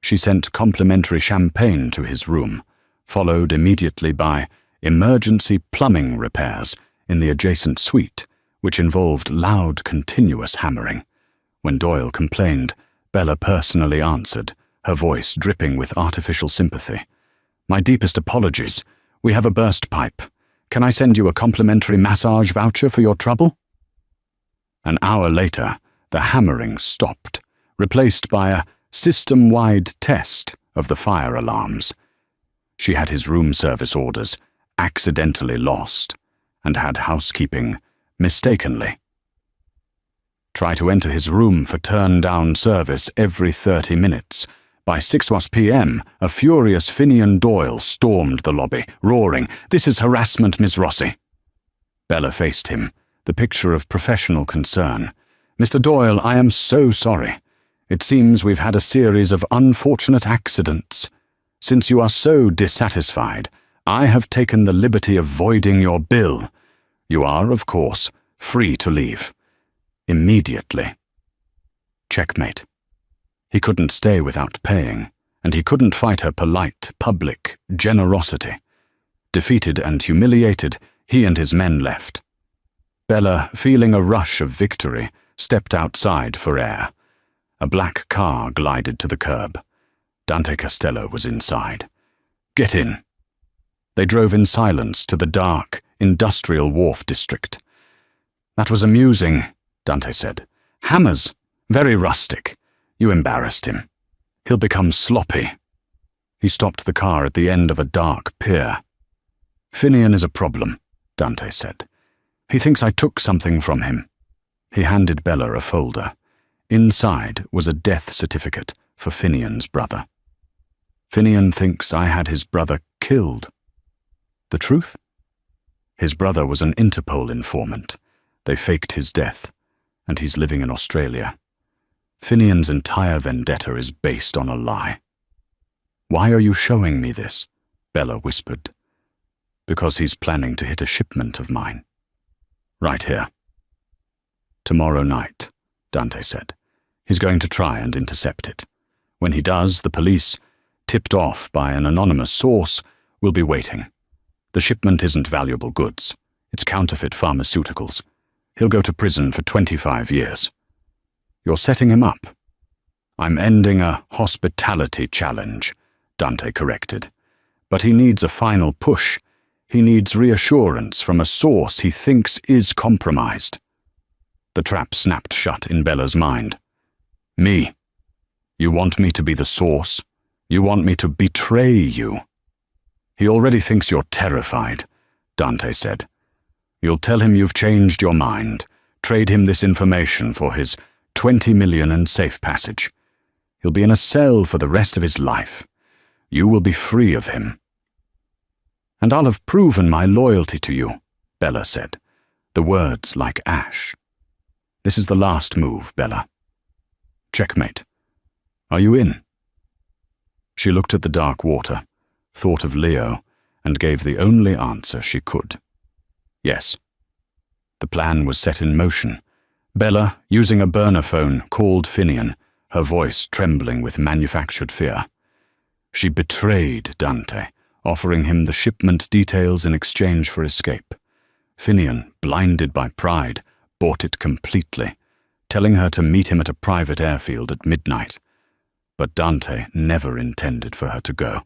She sent complimentary champagne to his room, followed immediately by emergency plumbing repairs in the adjacent suite, which involved loud, continuous hammering. When Doyle complained, Bella personally answered, her voice dripping with artificial sympathy. "My deepest apologies. We have a burst pipe. Can I send you a complimentary massage voucher for your trouble?" An hour later, the hammering stopped, replaced by a system-wide test of the fire alarms. She had his room service orders accidentally lost and had housekeeping mistakenly. Try to enter his room for turn-down service every 30 minutes. By 6 p.m., a furious Finian Doyle stormed the lobby, roaring, "This is harassment, Miss Rossi." Bella faced him, the picture of professional concern. "Mr. Doyle, I am so sorry. It seems we've had a series of unfortunate accidents. Since you are so dissatisfied, I have taken the liberty of voiding your bill. You are, of course, free to leave. Immediately." Checkmate. He couldn't stay without paying, and he couldn't fight her polite, public generosity. Defeated and humiliated, he and his men left. Bella, feeling a rush of victory, stepped outside for air. A black car glided to the curb. Dante Costello was inside. "Get in." They drove in silence to the dark, industrial wharf district. "That was amusing," Dante said. "Hammers. Very rustic. You embarrassed him. He'll become sloppy." He stopped the car at the end of a dark pier. "Finian is a problem," Dante said. "He thinks I took something from him." He handed Bella a folder. Inside was a death certificate for Finian's brother. "Finian thinks I had his brother killed." The truth? His brother was an Interpol informant. They faked his death, and he's living in Australia. Finian's entire vendetta is based on a lie. "Why are you showing me this?" Bella whispered. "Because he's planning to hit a shipment of mine. Right here." "Tomorrow night," Dante said. "He's going to try and intercept it. When he does, the police, tipped off by an anonymous source, will be waiting. The shipment isn't valuable goods. It's counterfeit pharmaceuticals. He'll go to prison for 25 years. You're setting him up. I'm ending a hospitality challenge, Dante corrected. But he needs a final push. He needs reassurance from a source he thinks is compromised. The trap snapped shut in Bella's mind. Me. You want me to be the source? You want me to betray you? He already thinks you're terrified, Dante said. You'll tell him you've changed your mind, trade him this information for his 20 million and safe passage. He'll be in a cell for the rest of his life. You will be free of him. And I'll have proven my loyalty to you, Bella said, the words like ash. This is the last move, Bella. Checkmate. Are you in? She looked at the dark water, thought of Leo, and gave the only answer she could. Yes. The plan was set in motion. Bella, using a burner phone, called Finian, her voice trembling with manufactured fear. She betrayed Dante, offering him the shipment details in exchange for escape. Finian, blinded by pride, bought it completely, telling her to meet him at a private airfield at midnight. But Dante never intended for her to go.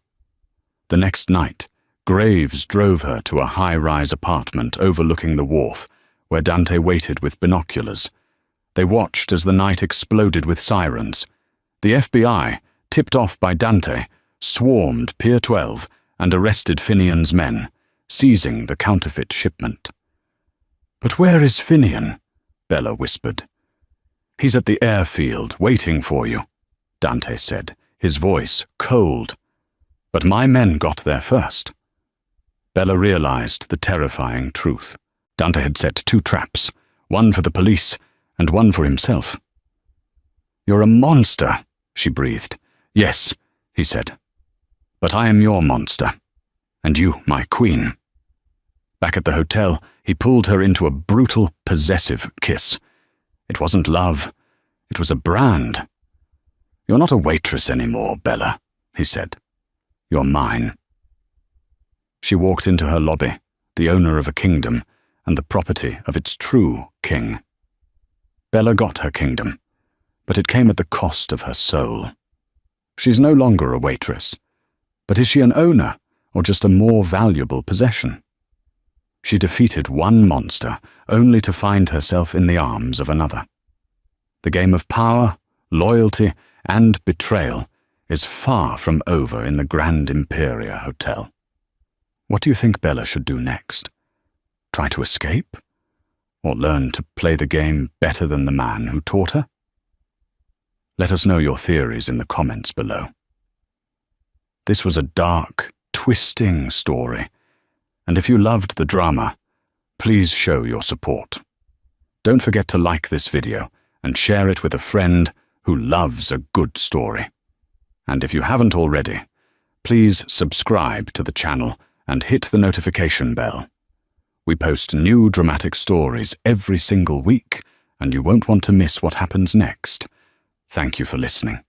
The next night, Graves drove her to a high-rise apartment overlooking the wharf, where Dante waited with binoculars. They watched as the night exploded with sirens. The FBI, tipped off by Dante, swarmed Pier 12 and arrested Finian's men, seizing the counterfeit shipment. "But where is Finian?" Bella whispered. "He's at the airfield, waiting for you," Dante said, his voice cold. "But my men got there first." Bella realized the terrifying truth. Dante had set 2 traps, one for the police and one for himself. "You're a monster," she breathed. "Yes," he said. "But I am your monster, and you my queen." Back at the hotel, he pulled her into a brutal, possessive kiss. It wasn't love. It was a brand. "You're not a waitress anymore, Bella," he said. "You're mine." She walked into her lobby, the owner of a kingdom, and the property of its true king. Bella got her kingdom, but it came at the cost of her soul. She's no longer a waitress, but is she an owner, or just a more valuable possession? She defeated one monster, only to find herself in the arms of another. The game of power, loyalty, and betrayal is far from over in the Grand Imperia Hotel. What do you think Bella should do next? Try to escape? Or learn to play the game better than the man who taught her? Let us know your theories in the comments below. This was a dark, twisting story, and if you loved the drama, please show your support. Don't forget to like this video and share it with a friend who loves a good story. And if you haven't already, please subscribe to the channel and hit the notification bell. We post new dramatic stories every single week, and you won't want to miss what happens next. Thank you for listening.